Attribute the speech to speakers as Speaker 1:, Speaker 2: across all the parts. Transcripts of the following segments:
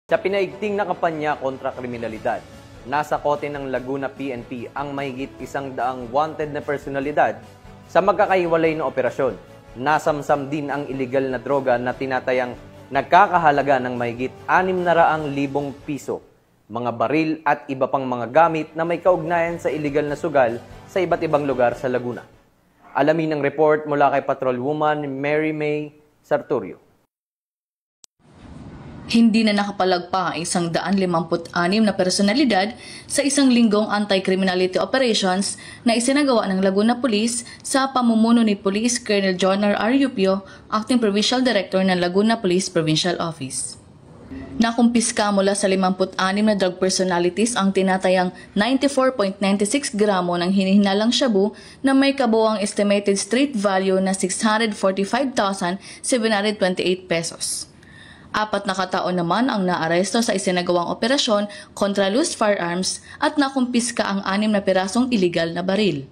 Speaker 1: Sa pinaigting na kampanya kontra kriminalidad, nasa kote ng Laguna PNP ang mahigit 100 wanted na personalidad sa magkakaiwalay na operasyon. Nasamsam din ang iligal na droga na tinatayang nagkakahalaga ng mahigit 600,000 piso, mga baril at iba pang mga gamit na may kaugnayan sa iligal na sugal sa iba't ibang lugar sa Laguna. Alamin ang report mula kay Patrolwoman Mary May Sarturio.
Speaker 2: Hindi na nakapalagpa ang 156 na personalidad sa isang linggong anti-criminality operations na isinagawa ng Laguna Police sa pamumuno ni Police Colonel Jonar R. Yupio, Acting Provincial Director ng Laguna Police Provincial Office. Nakumpiska mula sa 56 na drug personalities ang tinatayang 94.96 gramo ng hinihinalang shabu na may kabuuang estimated street value na 645,728 pesos. 4 na katao naman ang naaresto sa isinagawang operasyon kontra loose firearms at nakumpiska ang 6 na pirasong iligal na baril.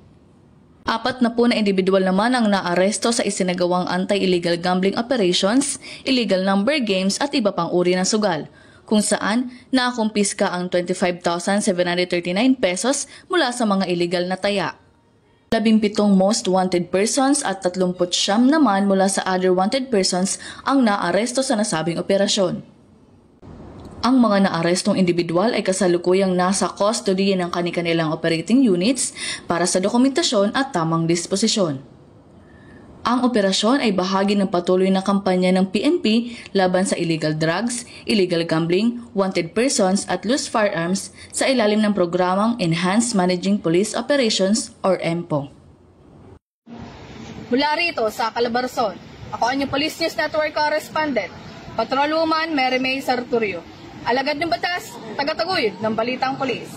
Speaker 2: 40 na individual naman ang naaresto sa isinagawang anti-illegal gambling operations, illegal number games at iba pang uri ng sugal, kung saan nakumpiska ang 25,739 pesos mula sa mga illegal na taya. 17 most wanted persons at 39 naman mula sa other wanted persons ang naaresto sa nasabing operasyon. Ang mga naarestong individual ay kasalukuyang nasa custody ng kani-kanilang operating units para sa dokumentasyon at tamang disposisyon. Ang operasyon ay bahagi ng patuloy na kampanya ng PNP laban sa illegal drugs, illegal gambling, wanted persons at loose firearms sa ilalim ng programang Enhanced Managing Police Operations or EMPO.
Speaker 3: Mula rito sa Calabarzon, ako ang inyong Police News Network correspondent, Patrolwoman Mary May Sarturio. Alagad ng batas, tagataguyod ng Balitang Pulis.